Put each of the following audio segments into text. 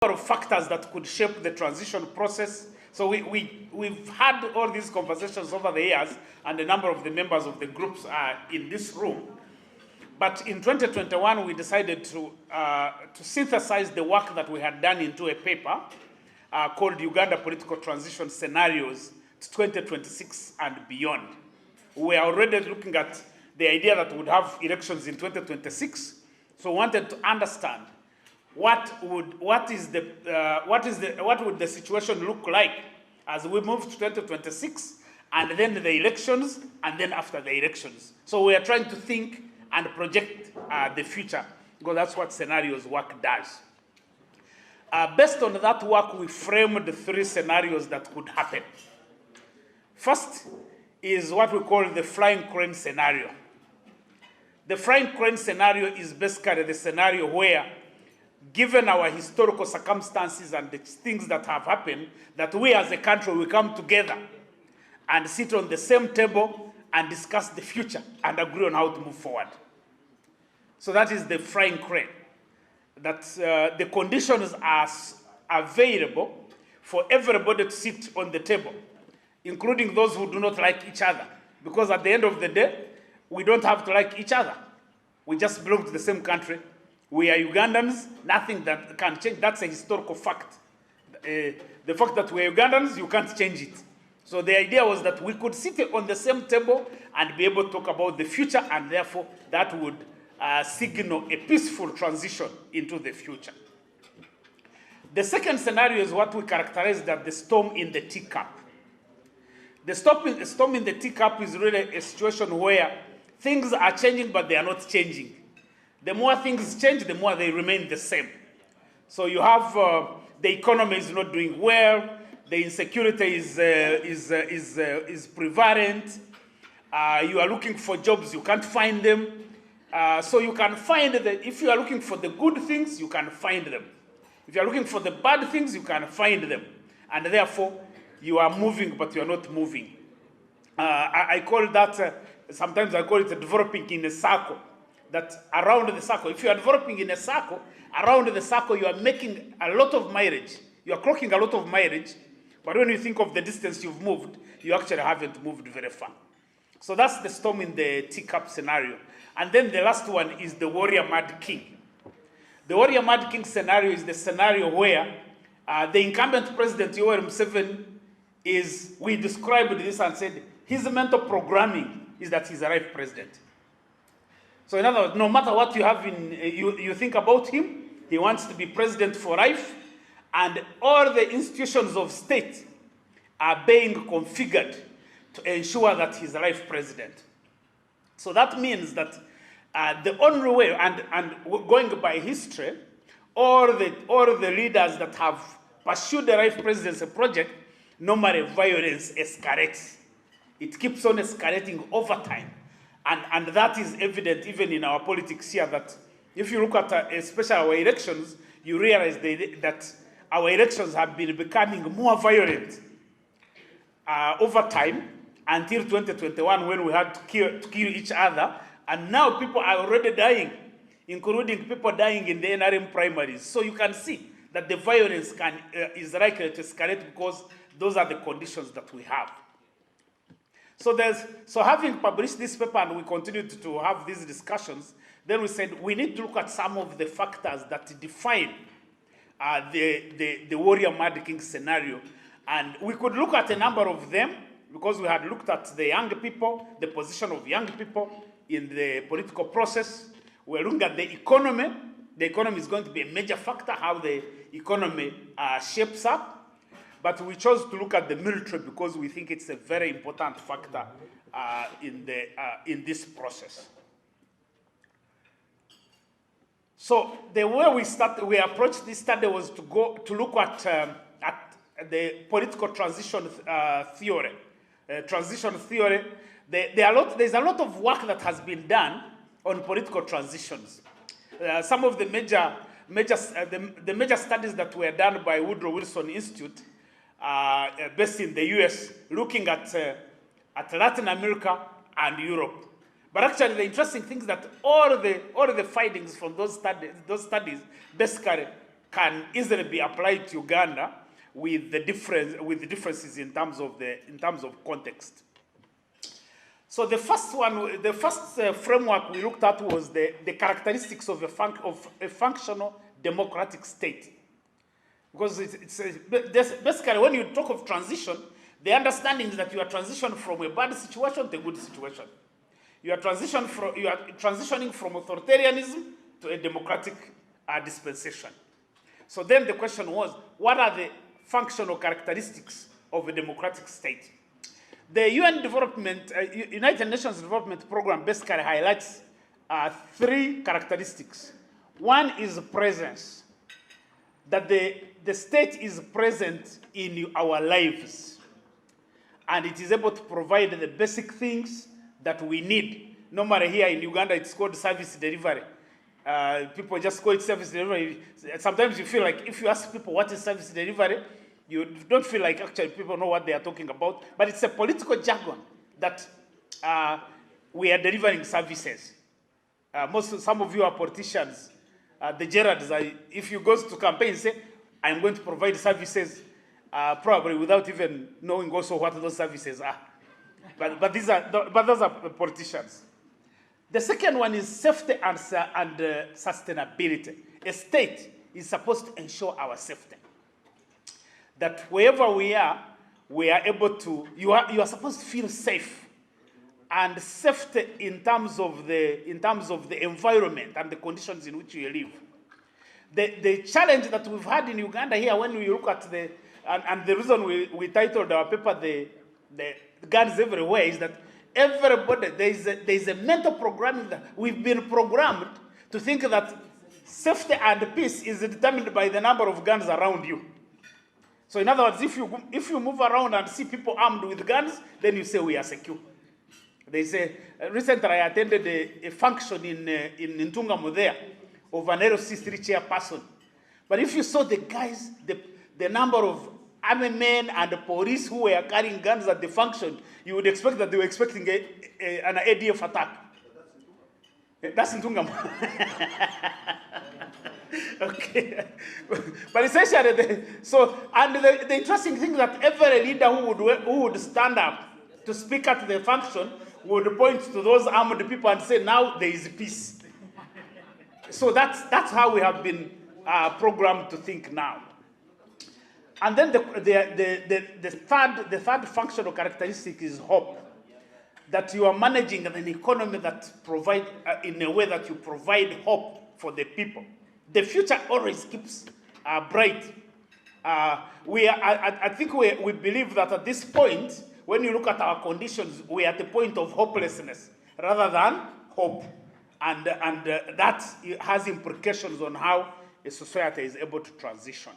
of factors that could shape the transition process. So we've had all these conversations over the years, and a number of the members of the groups are in this room. But in 2021, we decided to synthesize the work that we had done into a paper called Uganda Political Transition Scenarios to 2026 and beyond. We are already looking at the idea that we would have elections in 2026. So we wanted to understand what would the situation look like as we move to 2026, and then the elections, and then after the elections. So we are trying to think and project the future, because that's what scenarios work does. Based on that work, we framed the 3 scenarios that could happen. First is what we call the flying crane scenario. The flying crane scenario is basically the scenario where, given our historical circumstances and the things that have happened, that we as a country will come together and sit on the same table and discuss the future and agree on how to move forward. So that is the flying crane. That the conditions are available for everybody to sit on the table, including those who do not like each other. Because at the end of the day, we don't have to like each other. We just belong to the same country. We are Ugandans, nothing that can change. That's a historical fact. The fact that we are Ugandans, you can't change it. So the idea was that we could sit on the same table and be able to talk about the future, and therefore that would signal a peaceful transition into the future. The second scenario is what we characterize as the storm in the teacup. The storm in the teacup is really a situation where things are changing, but they are not changing. The more things change, the more they remain the same. So you have the economy is not doing well, the insecurity is prevalent. You are looking for jobs, you can't find them. So you can find if you are looking for the good things, you can find them. If you are looking for the bad things, you can find them. And therefore, you are moving, but you are not moving. I call that, sometimes I call it developing in a circle. That around the circle, if you are developing in a circle, around the circle you are making a lot of mileage. You are clocking a lot of mileage, but when you think of the distance you've moved, you actually haven't moved very far. So that's the storm in the teacup scenario. And then the last one is the warrior mad king. The warrior mad king scenario is the scenario where the incumbent president, Yoweri Museveni, we described this and said his mental programming is that he's a life president. So in other words, no matter what you have you think about him, he wants to be president for life, and all the institutions of state are being configured to ensure that he's a life president. So that means that the only way, and going by history, all the leaders that have pursued the life presidency project, normally violence escalates. It keeps on escalating over time. And that is evident even in our politics here, that if you look at especially our elections, you realize that our elections have been becoming more violent over time until 2021, when we had to kill each other. And now people are already dying, including people dying in the NRM primaries. So you can see that the violence is likely to escalate because those are the conditions that we have. So having published this paper and we continued to have these discussions, then we said we need to look at some of the factors that define the warrior mad king scenario. And we could look at a number of them because we had looked at the young people, the position of young people in the political process. We're looking at the economy. The economy is going to be a major factor, how the economy shapes up. But we chose to look at the military because we think it's a very important factor in this process. So the way we approached this study was to look at the political transition theory. Transition theory. There's a lot of work that has been done on political transitions. Some of the major studies that were done by Woodrow Wilson Institute, based in the US, looking at Latin America and Europe. But actually, the interesting thing is that all the findings from those studies basically can easily be applied to Uganda with the differences in terms of context. So the first framework we looked at was the characteristics of a functional democratic state. Because basically when you talk of transition, the understanding is that you are transitioning from a bad situation to a good situation. You are transitioning from authoritarianism to a democratic dispensation. So then the question was, what are the functional characteristics of a democratic state? The United Nations Development Program basically highlights 3 characteristics. One is presence, that the state is present in our lives, and it is able to provide the basic things that we need. Normally here in Uganda, it's called service delivery. People just call it service delivery. Sometimes you feel like if you ask people what is service delivery, you don't feel like actually people know what they are talking about. But it's a political jargon that we are delivering services. Some of you are politicians. The Gerards, if you go to campaign, say, I'm going to provide services, probably without even knowing also what those services are. But those are politicians. The second one is safety and sustainability. A state is supposed to ensure our safety. That wherever we are able to, you are supposed to feel safe. And safety in terms of the environment and the conditions in which you live. The challenge that we've had in Uganda here, when we look at and the reason we titled our paper the guns everywhere, is that everybody, there is a mental programming that we've been programmed to think that safety and peace is determined by the number of guns around you. So in other words, if you move around and see people armed with guns, then you say we are secure. They say, recently I attended a function in Ntungamo there of an LC3 chairperson. But if you saw the guys, the number of army men and the police who were carrying guns at the function, you would expect that they were expecting an ADF attack. That's Ntungamo. Okay. But essentially, the interesting thing is that every leader who would stand up to speak at the function would point to those armed people and say, now there is peace. So that's how we have been programmed to think now. And then the third functional characteristic is hope. That you are managing an economy that provide in a way that you provide hope for the people. The future always keeps bright. I think we believe that at this point, when you look at our conditions, we are at the point of hopelessness rather than hope. And that has implications on how a society is able to transition.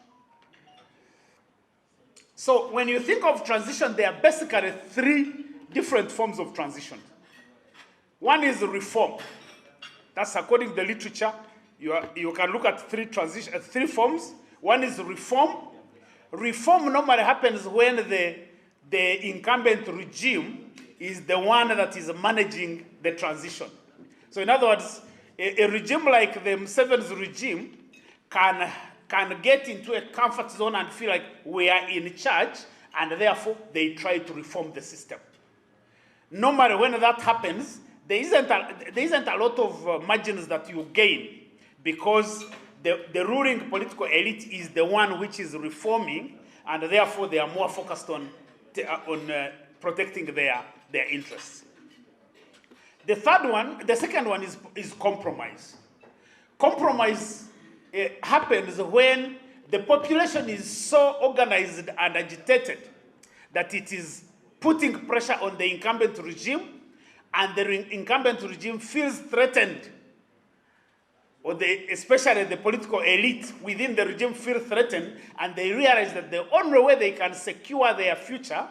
So when you think of transition, there are basically 3 different forms of transition. One is reform. That's according to the literature. You can look at 3 forms. One is reform. Reform normally happens when the incumbent regime is the one that is managing the transition. So in other words, a regime like the Museveni'S regime can get into a comfort zone and feel like we are in charge, and therefore they try to reform the system. Normally when that happens, there isn't a lot of margins that you gain, because the ruling political elite is the one which is reforming, and therefore they are more focused on protecting their interests. The second one is compromise. Compromise happens when the population is so organized and agitated that it is putting pressure on the incumbent regime, and the incumbent regime feels threatened, or especially the political elite within the regime feel threatened, and they realize that the only way they can secure their future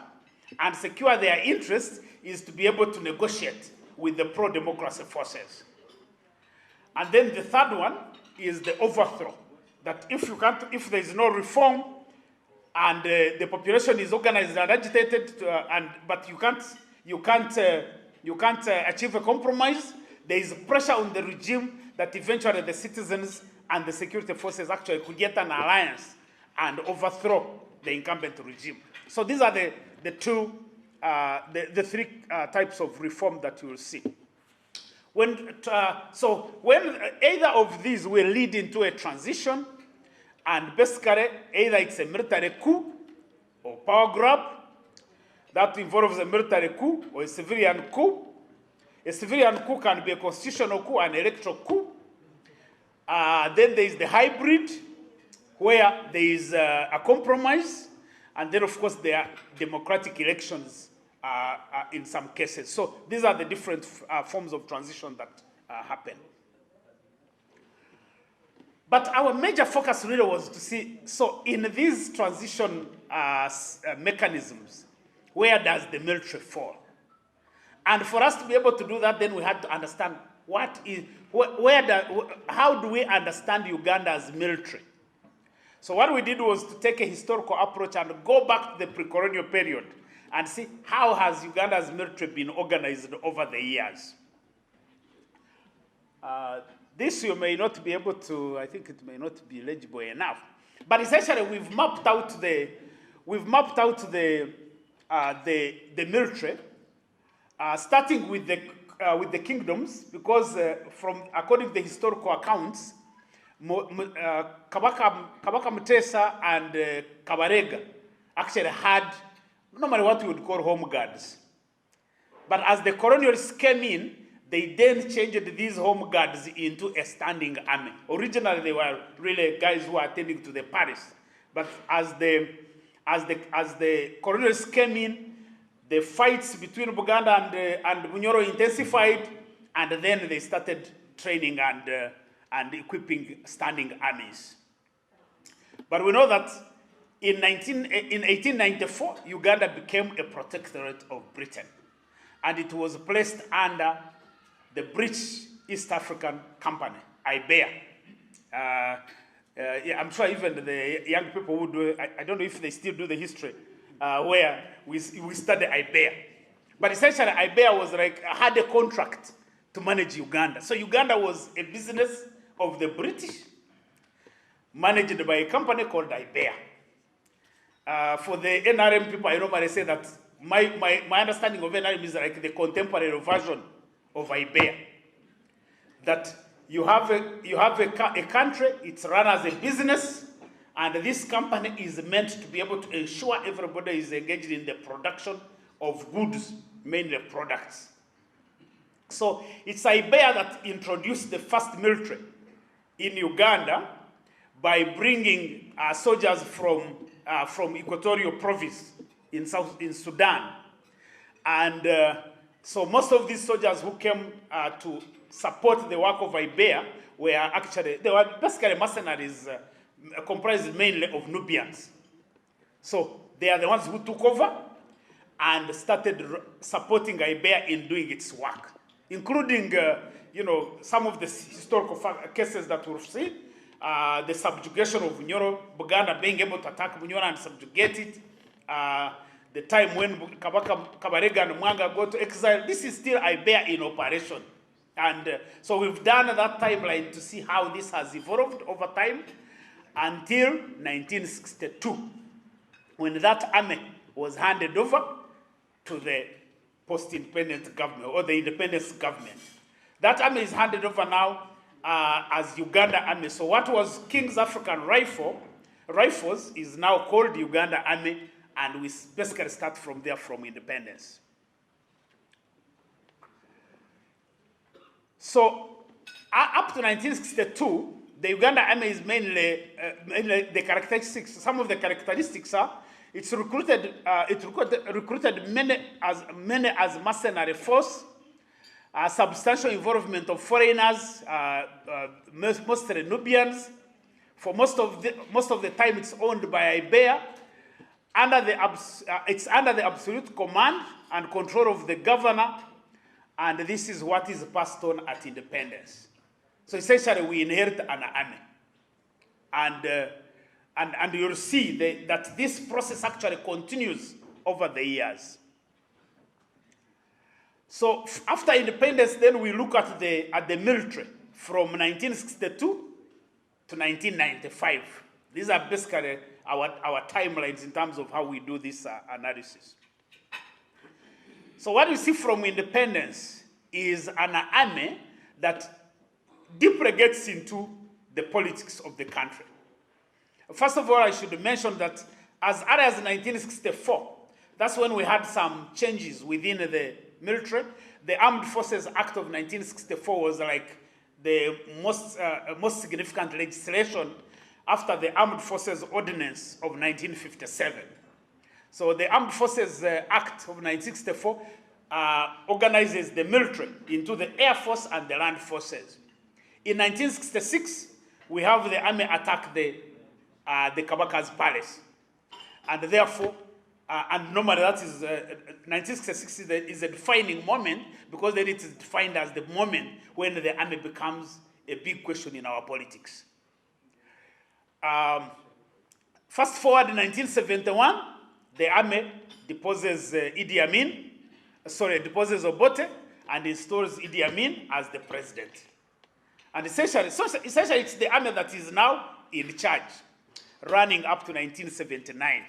and secure their interests is to be able to negotiate with the pro-democracy forces. And then the third one is the overthrow. That if there is no reform and the population is organized and agitated, but you can't achieve a compromise, there is pressure on the regime that eventually the citizens and the security forces actually could get an alliance and overthrow the incumbent regime. So these are the three types of reform that you will see. When either of these will lead into a transition, and basically either it's a military coup or power grab that involves a military coup or a civilian coup. A civilian coup can be a constitutional coup, an electoral coup. Then there is the hybrid, where there is a compromise, and then of course there are democratic elections in some cases. So these are the different forms of transition that happen. But our major focus really was to see, so in these transition mechanisms, where does the military fall? And for us to be able to do that, then we had to understand how do we understand Uganda's military? So what we did was to take a historical approach and go back to the pre-colonial period and see how has Uganda's military been organized over the years. This you may not be able to, I think it may not be legible enough. But essentially we've mapped out the military, starting with the kingdoms, because according to the historical accounts, Kabaka Mutesa and Kabarega actually had normally what we would call home guards. But as the colonialists came in, they then changed these home guards into a standing army. Originally, they were really guys who were attending to the parish. But as the colonialists came in, the fights between Buganda and Bunyoro intensified, and then they started training and equipping standing armies. But we know that in 1894, Uganda became a protectorate of Britain, and it was placed under the British East African Company, IBEA. Yeah, I'm sure even the young people who do, I don't know if they still do the history, where we study IBEA. But essentially, IBEA had a contract to manage Uganda. So Uganda was a business of the British, managed by a company called IBEA. For the NRM people, I normally say that my understanding of NRM is like the contemporary version of IBEA. That you have a country, it's run as a business, and this company is meant to be able to ensure everybody is engaged in the production of goods, mainly products. So it's IBEA that introduced the first military in Uganda by bringing soldiers from Equatorial Province in Sudan. And so most of these soldiers who came to support the work of IBEA they were basically mercenaries comprised mainly of Nubians. So they are the ones who took over and started supporting IBEA in doing its work, including some of the historical cases that we've seen, the subjugation of Bunyoro, Buganda being able to attack Bunyoro and subjugate it, the time when Kabarega and Mwanga go to exile. This is still IBEA in operation. And so we've done that timeline to see how this has evolved over time until 1962, when that army was handed over to the post-independence government, or the independence government. That army is handed over now as Uganda Army. So what was King's African Rifles is now called Uganda Army, and we basically start from there, from independence. So up to 1962, the Uganda Army is mainly the characteristics. Some of the characteristics are it recruited many as mercenary force, substantial involvement of foreigners, mostly Nubians. For most of the time, it's owned by IBEA. It's under the absolute command and control of the governor, and this is what is passed on at independence. So essentially, we inherit an army, and you'll see that this process actually continues over the years. So after independence, then we look at the military from 1962 to to 1995. These are basically our timelines in terms of how we do this analysis. So what we see from independence is an army that deeply gets into the politics of the country. First of all, I should mention that as early as 1964, that's when we had some changes within the military. The Armed Forces Act of 1964 was like the most significant legislation after the Armed Forces Ordinance of 1957. So the Armed Forces Act of 1964 organizes the military into the Air Force and the Land Forces. In 1966, we have the army attack the Kabaka's palace. And therefore, and normally that is, 1966 is a defining moment, because then it is defined as the moment when the army becomes a big question in our politics. Fast forward in 1971, the army deposes deposes Obote and installs Idi Amin as the president. And essentially it's the army that is now in charge, running up to 1979.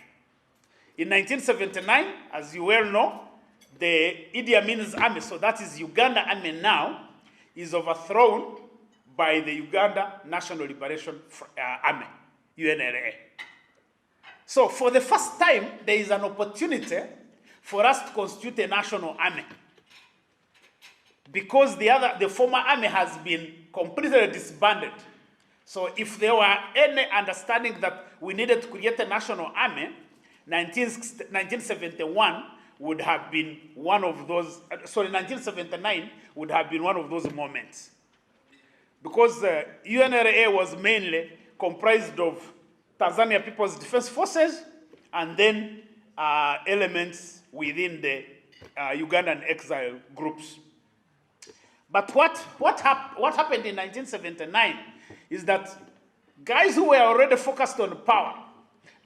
In 1979, as you well know, the Idi Amin's army, so that is Uganda army now, is overthrown by the Uganda National Liberation Army, UNLA. So for the first time, there is an opportunity for us to constitute a national army, because the former army has been completely disbanded. So if there were any understanding that we needed to create a national army, 1971 would have been one of those, 1979 would have been one of those moments. Because UNRA was mainly comprised of Tanzania People's Defense Forces and then elements within the Ugandan exile groups. But what happened in 1979 is that guys who were already focused on power,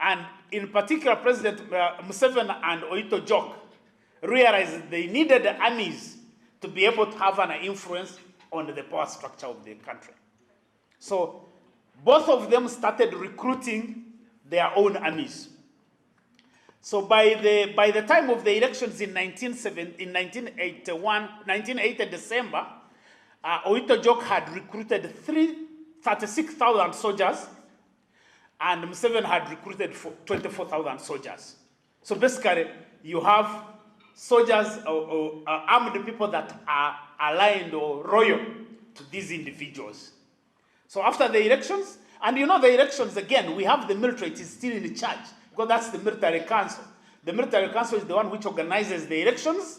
and in particular President Museveni and Oito Jok, realized they needed the armies to be able to have an influence on the power structure of the country. So both of them started recruiting their own armies. So by the time of the elections in 1980 December, Oito Jok had recruited 36,000 soldiers, and Museveni had recruited 24,000 soldiers. So basically, you have soldiers or armed people that are aligned or loyal to these individuals. So after the elections, and you know the elections, again, we have the military, it is still in charge, because that's the military council. The military council is the one which organizes the elections,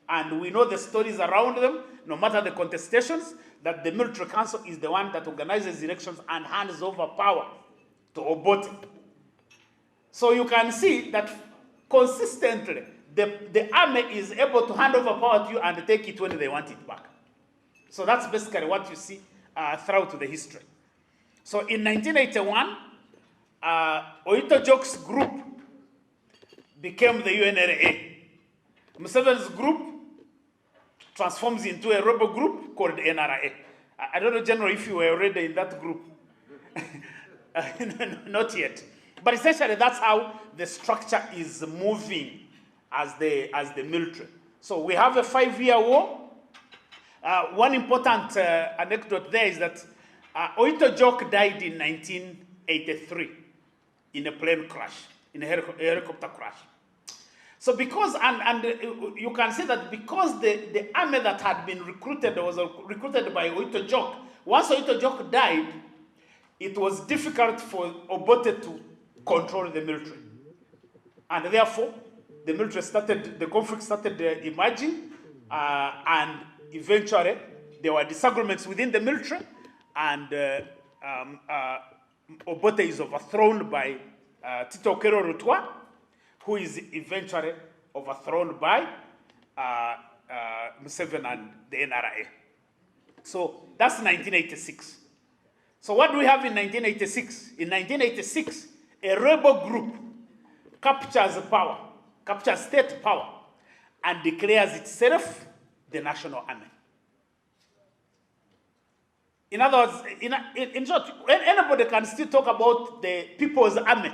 and we know the stories around them, no matter the contestations, that the military council is the one that organizes elections and hands over power to Obote. So you can see that consistently, the army is able to hand over power to you and take it when they want it back. So that's basically what you see throughout the history. So in 1981, Oito Jok's group became the UNRA. Museveni's group transforms into a rebel group called NRA. I don't know, General, if you were already in that group. Not yet. But essentially, that's how the structure is moving as the military. So we have a 5-year war. One important anecdote there is that Oito Jok died in 1983 in a plane crash, in a helicopter crash. So because, and you can see that because the army that had been recruited was recruited by Oito Jok, once Oito Jok died, it was difficult for Obote to control the military. And therefore, the conflict started emerging, and eventually there were disagreements within the military, and Obote is overthrown by Tito Okello Lutwa, who is eventually overthrown by Museveni and the NRA. So that's 1986. So what do we have in 1986? In 1986, a rebel group captures state power, and declares itself the national army. In other words, in short, anybody can still talk about the People's Army,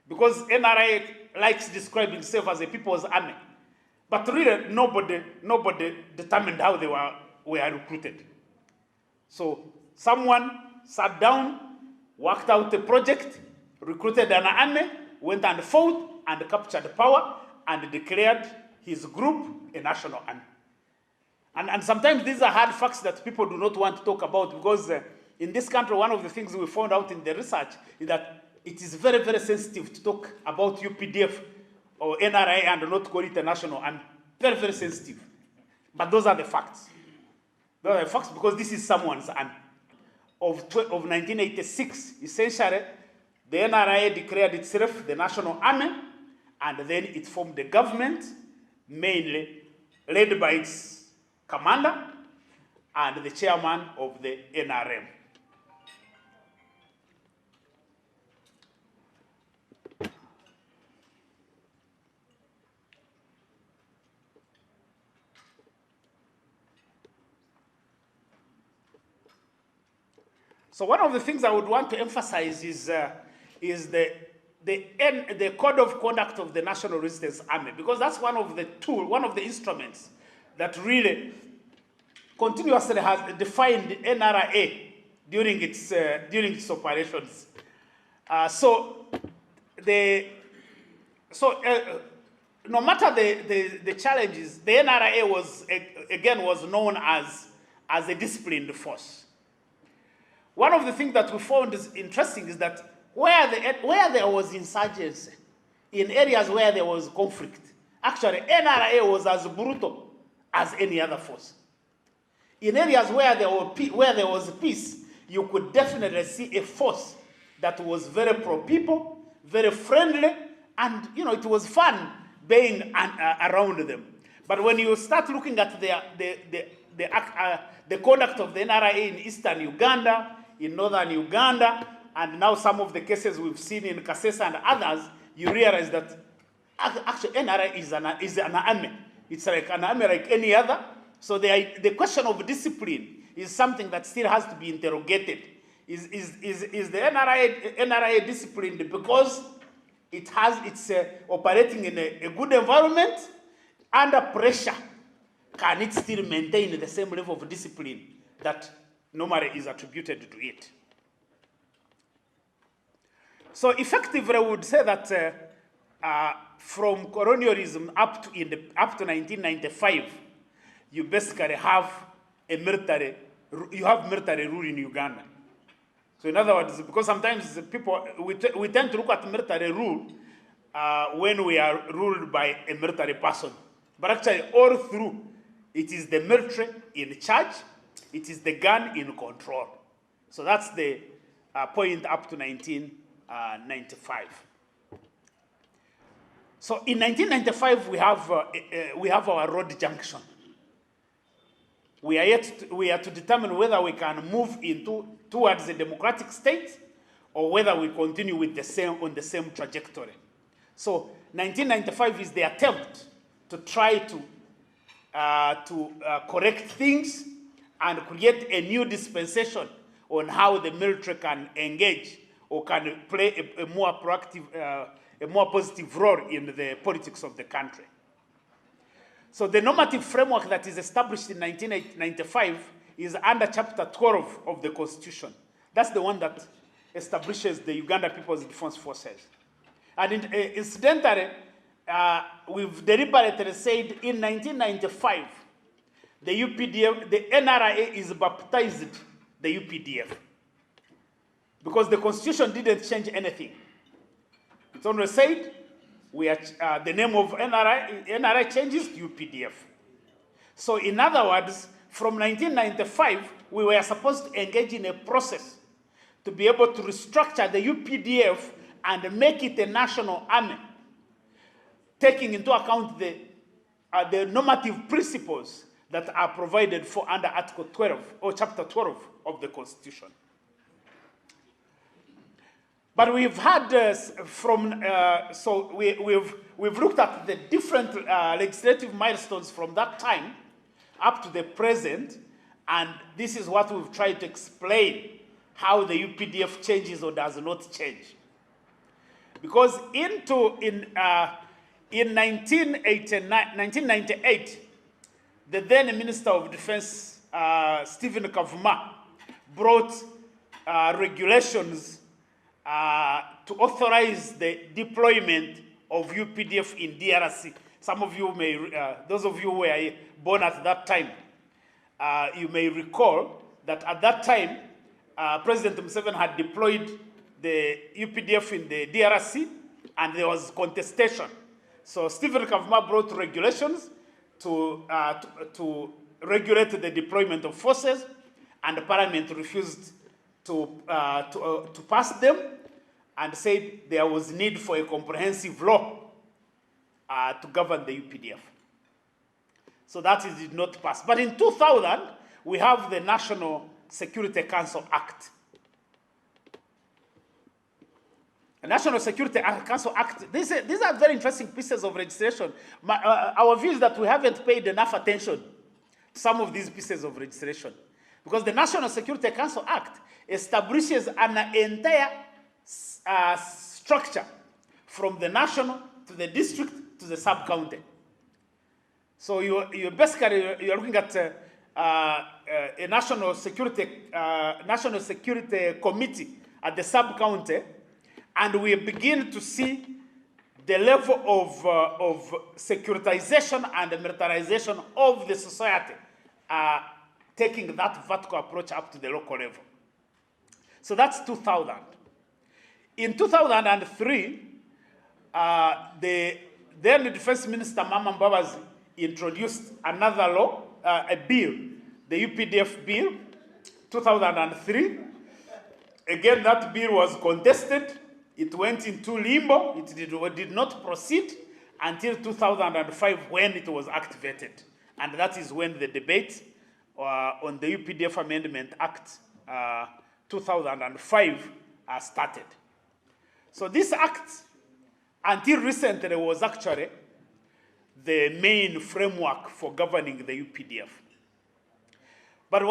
because NRA likes describing itself as a People's Army. But really, nobody determined how they were recruited. So someone sat down, worked out a project, recruited an army, went and fought and captured power and declared his group a national army. And sometimes these are hard facts that people do not want to talk about, because in this country, one of the things we found out in the research is that it is very, very sensitive to talk about UPDF or NRA and not call it a national army. Very, very sensitive. But those are the facts. Those are the facts, because this is someone's army. Of 1986, essentially, the NRA declared itself the national army, and then it formed a government, mainly led by its commander and the chairman of the NRM. So one of the things I would want to emphasize is the code of conduct of the National Resistance Army, because that's one of the instruments that really continuously has defined NRA during its operations. No matter the challenges, the NRA was known as a disciplined force. One of the things that we found is interesting is that where there was insurgency, in areas where there was conflict, actually NRA was as brutal as any other force. In areas where there was peace, you could definitely see a force that was very pro-people, very friendly, and it was fun being around them. But when you start looking at the conduct of the NRA in eastern Uganda, in northern Uganda, and now some of the cases we've seen in Kasesa and others, you realize that actually NRA is an army. It's like an army like any other. So the question of discipline is something that still has to be interrogated. Is the NRA disciplined because it's operating in a good environment? Under pressure, can it still maintain the same level of discipline that normally is attributed to it? So effectively, I would say that from colonialism up to 1995, you basically have military rule in Uganda. So in other words, because sometimes we tend to look at military rule when we are ruled by a military person. But actually, all through, it is the military in charge, it is the gun in control. So that's the point up to 1995. So in 1995, we have our road junction. We are to determine whether we can move towards a democratic state, or whether we continue with on the same trajectory. So 1995 is the attempt to try to correct things and create a new dispensation on how the military can engage or can play a more proactive, a more positive role in the politics of the country. So the normative framework that is established in 1995 is under Chapter 12 of the Constitution. That's the one that establishes the Uganda People's Defense Forces. And incidentally, we've deliberately said in 1995, the UPDF, the NRA is baptized the UPDF, because the Constitution didn't change anything. It's only said the name of NRA changes to UPDF. So in other words, from 1995, we were supposed to engage in a process to be able to restructure the UPDF and make it a national army, taking into account the normative principles that are provided for under Article 12 or Chapter 12 of the Constitution. But we've had we've looked at the different legislative milestones from that time up to the present, And this is what we've tried to explain, how the UPDF changes or does not change. Because in 1998, the then Minister of Defense, Stephen Kavuma, brought regulations to authorize the deployment of UPDF in DRC. Some of you may, those of you who were born at that time, you may recall that at that time, President Museveni had deployed the UPDF in the DRC, and there was contestation. So Stephen Kavuma brought regulations to regulate the deployment of forces, and the Parliament refused to pass them, and said there was need for a comprehensive law to govern the UPDF. So that did not pass. But in 2000, we have the National Security Council Act. The National Security Council Act, these are very interesting pieces of legislation. Our view is that we haven't paid enough attention to some of these pieces of legislation. Because the National Security Council Act establishes an entire structure from the national to the district to the sub-county. So you're looking at a national security committee at the sub-county, and we begin to see the level of securitization and militarization of the society, taking that vertical approach up to the local level. So that's 2000. In 2003, the then Defense Minister Mama Mbabazi introduced another law, a bill, the UPDF bill, 2003. Again, that bill was contested. It went into limbo. It did not proceed until 2005 when it was activated. And that is when the debate on the UPDF Amendment Act 2005 started. So this act, until recently, was actually the main framework for governing the UPDF. But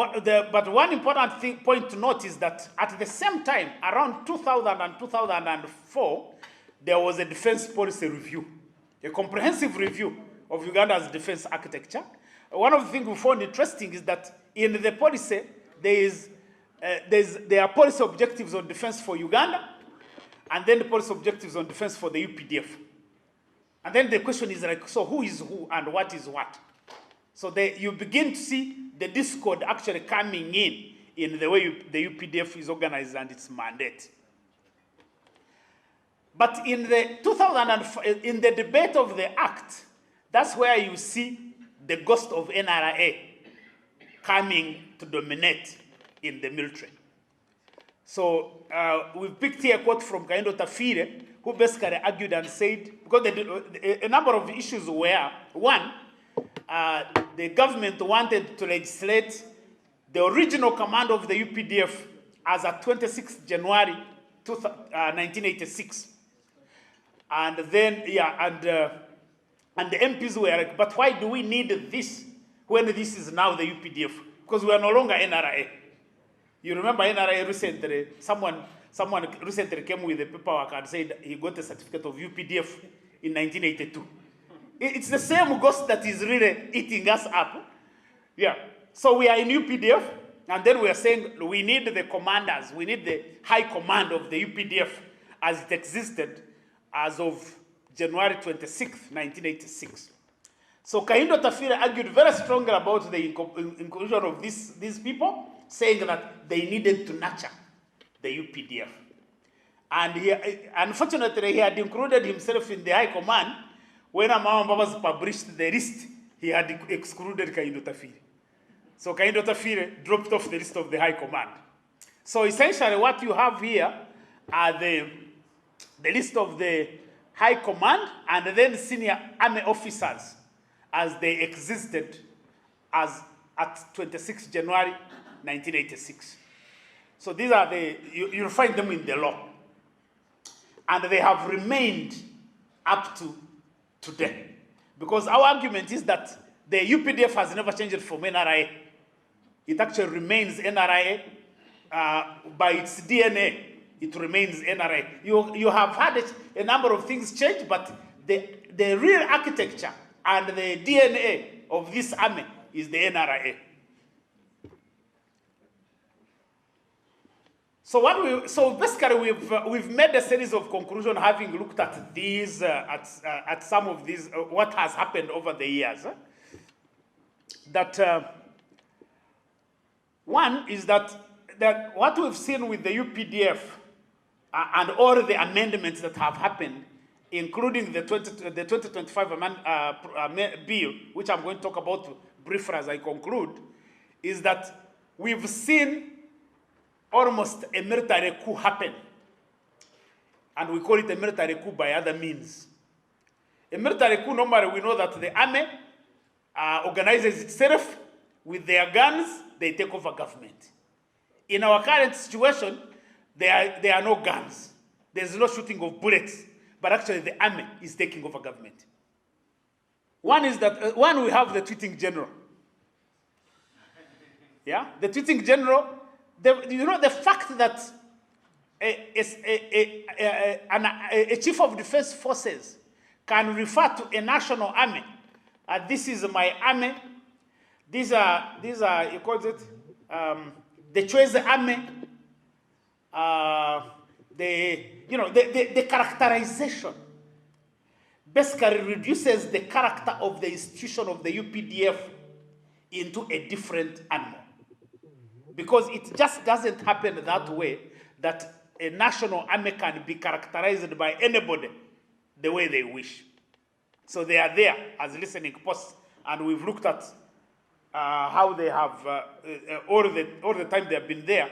one important point to note is that at the same time, around 2000 and 2004, there was a defense policy review, a comprehensive review of Uganda's defense architecture. One of the things we found interesting is that in the policy, there are policy objectives on defense for Uganda, and then the policy objectives on defense for the UPDF. And then the question is like, so who is who and what is what? So you begin to see the discord actually coming in the way the UPDF is organized and its mandate. But in the 2004, in the debate of the act, that's where you see the ghost of NRA coming to dominate in the military. So we've picked here a quote from Kaindo Tafire, who basically argued and said, because a number of issues were, one, the government wanted to legislate the original command of the UPDF as at 26 January 1986. And then, and the MPs were like, but why do we need this when this is now the UPDF? Because we are no longer NRA. You remember NRA recently, someone recently came with the paperwork and said he got a certificate of UPDF in 1982. It's the same ghost that is really eating us up. Yeah. So we are in UPDF, and then we are saying we need the commanders, we need the high command of the UPDF as it existed as of January 26, 1986. So Kaindo Tafire argued very strongly about the inclusion of these people, saying that they needed to nurture the UPDF. And unfortunately, he had included himself in the high command. When Mama Mbabazi published the list, he had excluded Kaindo Tafire. So Kaindo Tafire dropped off the list of the high command. So essentially what you have here are the list of the high command and then senior army officers as they existed as at 26 January 1986. So these are you'll find them in the law. And they have remained up to today. Because our argument is that the UPDF has never changed from NRA. it actually remains NRA. By its DNA, it remains NRA. You have had a number of things change, but the real architecture and the DNA of this army is the NRA. So basically we've made a series of conclusions, having looked at these at some of these what has happened over the years. That one is that what we've seen with the UPDF and all the amendments that have happened, including the 2025 bill, which I'm going to talk about briefly as I conclude, is that we've seen almost a military coup happen. And we call it a military coup by other means. A military coup, normally we know that the army organizes itself with their guns, they take over government. In our current situation, there are no guns. There's no shooting of bullets, but actually the army is taking over government. One is that, we have the tweeting general. Yeah, the tweeting general, the fact that a chief of defense forces can refer to a national army, this is my army, these are you call it, the choice army, the characterization basically reduces the character of the institution of the UPDF into a different animal. Because it just doesn't happen that way, that a national army can be characterized by anybody the way they wish. So they are there as listening posts, and we've looked at how they have, all the time they have been there.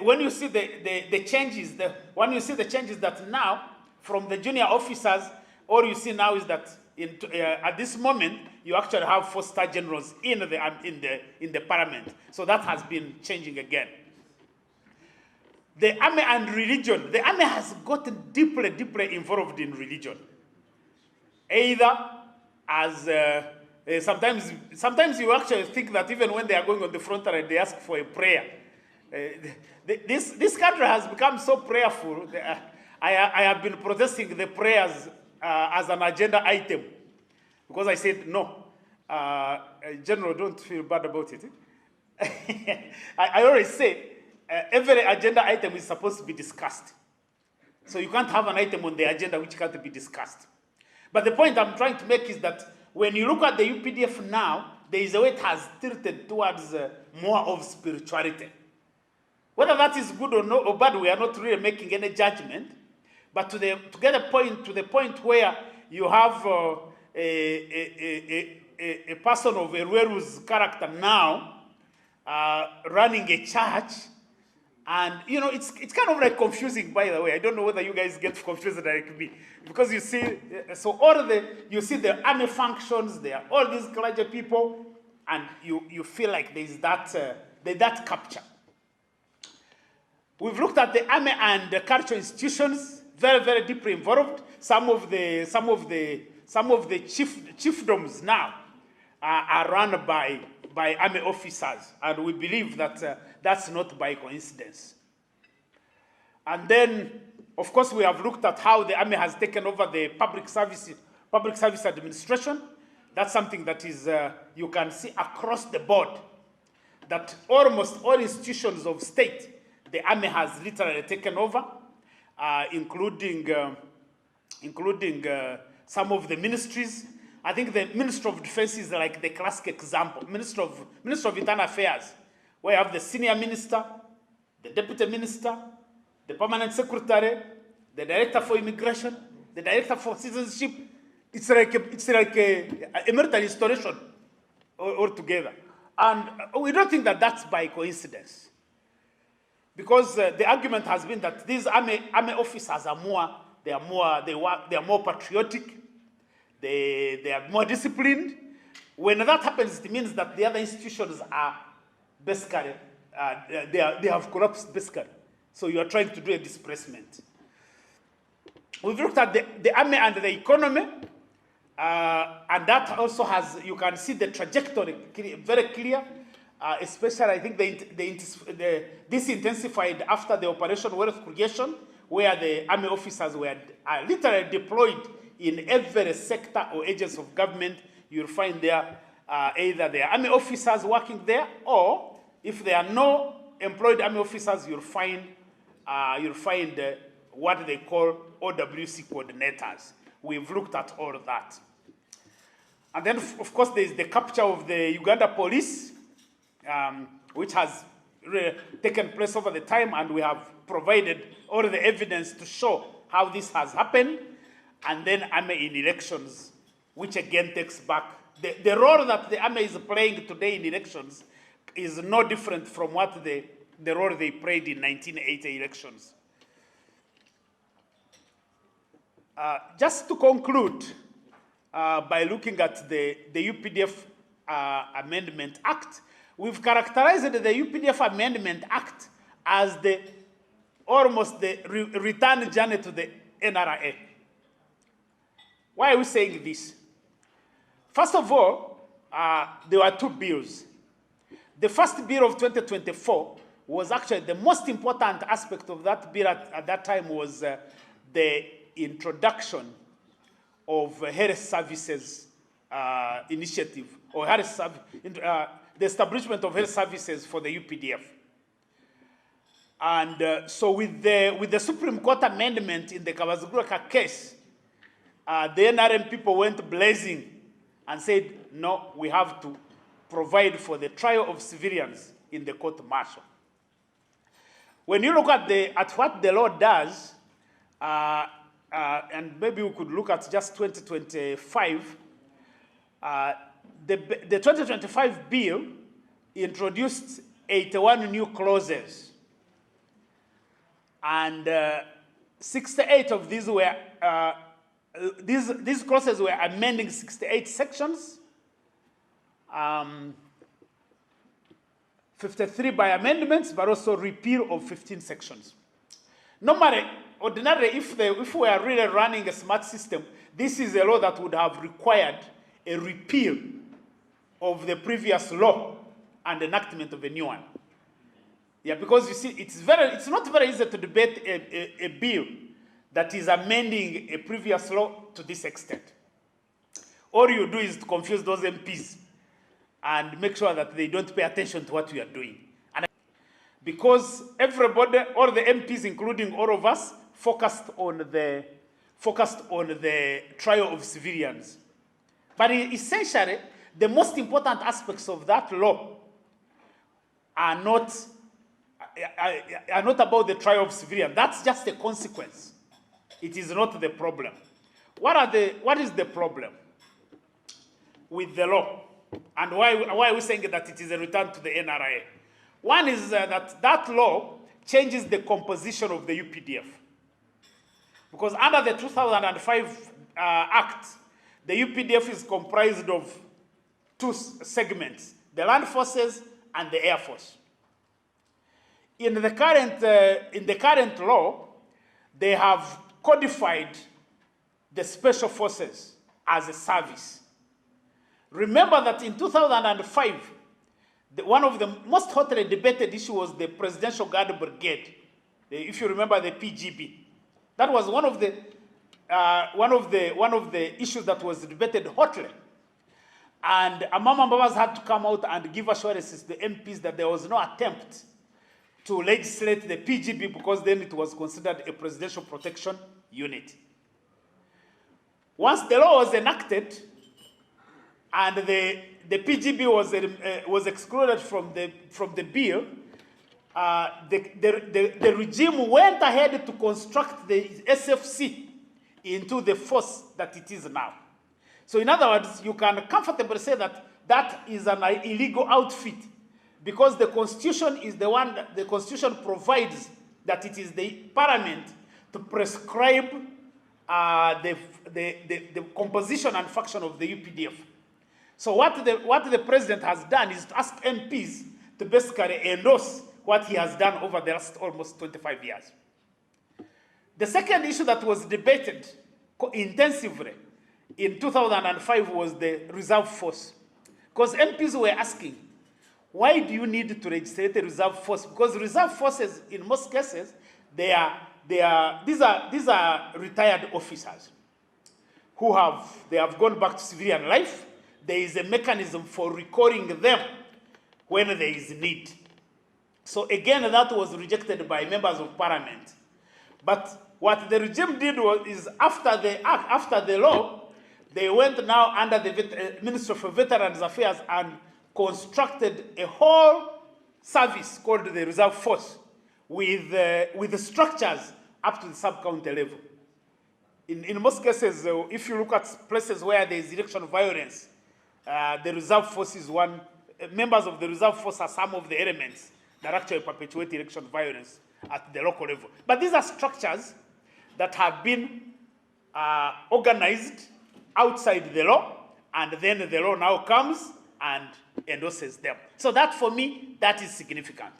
When you see the changes, when you see the changes that now, from the junior officers, all you see now is that at this moment, you actually have 4-star generals in the parliament. So that has been changing again. The army and religion. The army has gotten deeply involved in religion. Either as sometimes you actually think that even when they are going on the front line, they ask for a prayer. This country has become so prayerful. I have been protesting the prayers as an agenda item, because I said no. General, don't feel bad about it. I always say every agenda item is supposed to be discussed. So you can't have an item on the agenda which can't be discussed. But the point I'm trying to make is that when you look at the UPDF now, there is a way it has tilted towards more of spirituality. Whether that is good or not or bad, we are not really making any judgment. But to the point where you have a person of Erueru's character now running a church, and it's kind of like confusing, by the way. I don't know whether you guys get confused like me, because you see, so you see the army functions, there are all these clergy people, and you feel like there's that capture. We've looked at the army and the cultural institutions, very deeply involved. Some of the chiefdoms now are run by army officers, and we believe that that's not by coincidence. And then, of course, we have looked at how the army has taken over the public service administration. That's something that is you can see across the board, that almost all institutions of state, the army has literally taken over, including some of the ministries. I think the Minister of Defense is like the classic example. Minister of Internal Affairs, where you have the senior minister, the deputy minister, the permanent secretary, the director for immigration, the director for citizenship. It's like a military installation altogether. And we don't think that that's by coincidence. Because the argument has been that these army officers are more patriotic, they are more disciplined. When that happens, it means that the other institutions are basically, they have collapsed basically. So you are trying to do a displacement. We've looked at the army and the economy, and that also has, you can see the trajectory very clear. especially I think this intensified after the Operation Wealth Creation, where the army officers were literally deployed in every sector or agency of government. You'll find there either there are army officers working there, or if there are no employed army officers, you'll find what they call OWC coordinators. We've looked at all of that. And then, of course, there's the capture of the Uganda police, which has taken place over the time, and we have provided all the evidence to show how this has happened. And then army in elections, which again takes back the role that the army is playing today in elections is no different from what the role they played in 1980 elections. Just to conclude, by looking at the UPDF Amendment Act, we've characterized the UPDF Amendment Act as almost the return journey to the NRA. Why are we saying this? First of all, there were two bills. The first bill of 2024 was actually the most important aspect of that bill at that time was the introduction of health services initiative, or the establishment of health services for the UPDF. And so with the Supreme Court amendment in the Kabaziguraka case, the NRM people went blazing and said, no, we have to provide for the trial of civilians in the court-martial. When you look at what the law does, and maybe we could look at just 2025, the 2025 bill introduced 81 new clauses, and 68 of these were these clauses were amending 68 sections, 53 by amendments, but also repeal of 15 sections. Normally, ordinarily, if we are really running a smart system, this is a law that would have required a repeal of the previous law and enactment of a new one. Yeah, because you see, it's not very easy to debate a bill that is amending a previous law to this extent. All you do is to confuse those MPs and make sure that they don't pay attention to what we are doing. And because everybody, all the MPs, including all of us, focused on the trial of civilians. But essentially, the most important aspects of that law are not about the trial of civilians. That's just a consequence. It is not the problem. What is the problem with the law? And why are we saying that it is a return to the NRA? One is that law changes the composition of the UPDF. Because under the 2005 Act, the UPDF is comprised of two segments, the land forces and the air force. In the current law, they have codified the special forces as a service. Remember that in 2005, one of the most hotly debated issues was the Presidential Guard Brigade. If you remember the PGB, that was one of the issues that was debated hotly. And Amama Mbabas had to come out and give assurances to the MPs that there was no attempt to legislate the PGB, because then it was considered a presidential protection unit. Once the law was enacted and the PGB was excluded from the bill, the regime went ahead to construct the SFC into the force that it is now. So in other words, you can comfortably say that that is an illegal outfit, because the Constitution is the one that the Constitution provides that it is the Parliament to prescribe the composition and function of the UPDF. So what the President has done is to ask MPs to basically endorse what he has done over the last almost 25 years. The second issue that was debated intensively in 2005 was the reserve force. Because MPs were asking, why do you need to register the reserve force? Because reserve forces, in most cases, these are retired officers who have gone back to civilian life. There is a mechanism for recalling them when there is need. So again, that was rejected by members of parliament. But what the regime did is after the law, they went now under the Ministry for Veterans Affairs and constructed a whole service called the Reserve Force with the structures up to the sub-county level. In most cases, if you look at places where there is election violence, the Reserve Force is one. Members of the Reserve Force are some of the elements that actually perpetuate election violence at the local level. But these are structures that have been organized outside the law, and then the law now comes and endorses them. So that, for me, that is significant.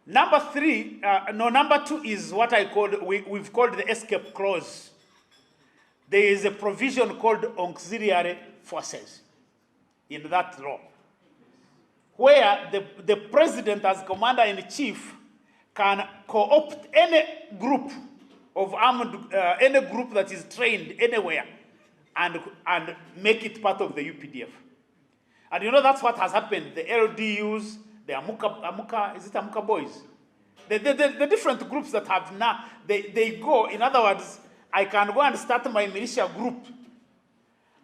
Number two is what we've called the escape clause. There is a provision called auxiliary forces in that law, where the president as commander-in-chief can co-opt any group of armed, any group that is trained anywhere and make it part of the UPDF. And you know that's what has happened. The LDUs, the Amuka boys, the different groups that have now, they go, in other words, I can go and start my militia group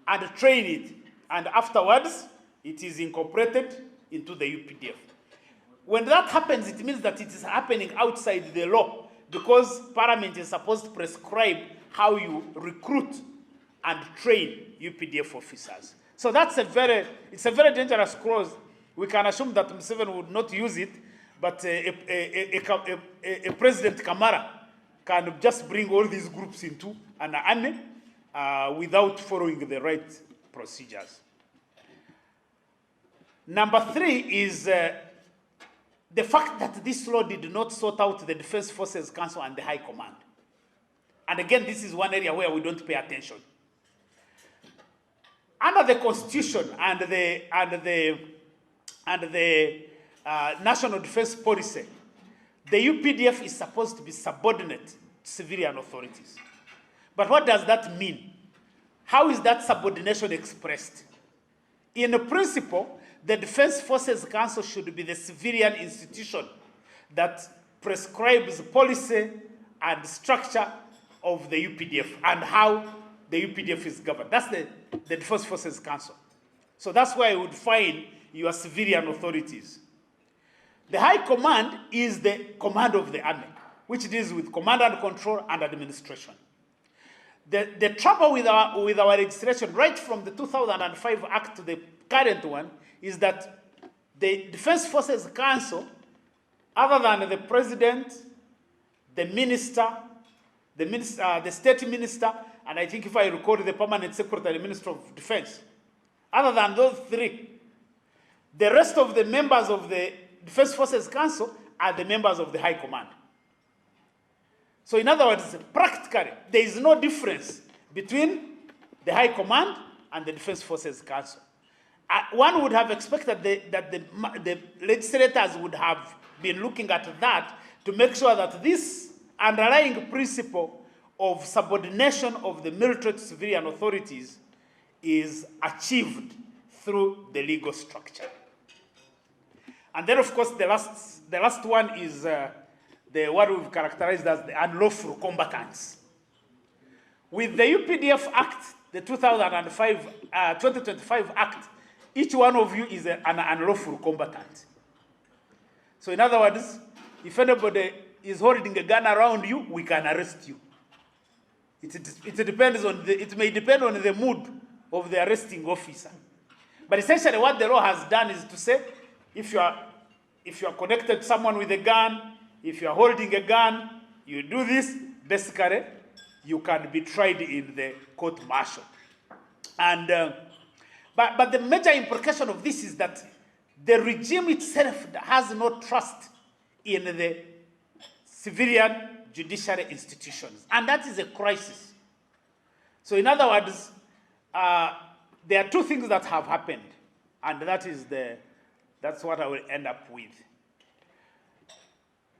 and train it, and afterwards it is incorporated into the UPDF. When that happens, it means that it is happening outside the law, because Parliament is supposed to prescribe how you recruit and train UPDF officers. So it's a very dangerous clause. We can assume that Museveni would not use it, but a President Kamara can just bring all these groups into an army without following the right procedures. Number three is the fact that this law did not sort out the Defense Forces Council and the High Command. And again, this is one area where we don't pay attention. Under the Constitution and the National Defense Policy, the UPDF is supposed to be subordinate to civilian authorities. But what does that mean? How is that subordination expressed? In principle, the Defense Forces Council should be the civilian institution that prescribes policy and structure of the UPDF and how the UPDF is governed. That's the Defense Forces Council. So that's where you would find your civilian authorities. The High Command is the command of the army, which deals with command and control and administration. The trouble with our legislation, right from the 2005 Act to the current one, is that the Defense Forces Council, other than the president, the minister, the state minister, and I think if I recall the permanent secretary, Minister of Defense, other than those three, the rest of the members of the Defense Forces Council are the members of the High Command. So in other words, practically, there is no difference between the High Command and the Defense Forces Council. One would have expected that the legislators would have been looking at that to make sure that this underlying principle of subordination of the military to civilian authorities is achieved through the legal structure. And then, of course, the last one is what we've characterized as the unlawful combatants. With the UPDF Act, the 2025 Act, each one of you is an unlawful combatant. So in other words, if anybody is holding a gun around you, we can arrest you. It depends on it may depend on the mood of the arresting officer. But essentially what the law has done is to say, if you are connected to someone with a gun, if you are holding a gun, you do this, basically, you can be tried in the court martial. And but the major implication of this is that the regime itself has no trust in the civilian judiciary institutions, and that is a crisis. So in other words, there are two things that have happened, and that is That's what I will end up with.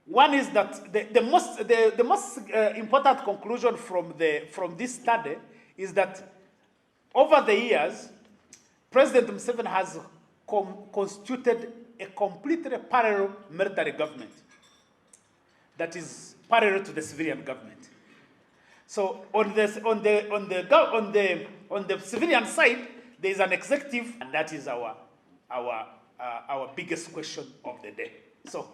One is that the most important conclusion from this study is that over the years, President Museveni has constituted a completely parallel military government that is parallel to the civilian government. So on the civilian side, there is an executive, and that is our biggest question of the day. So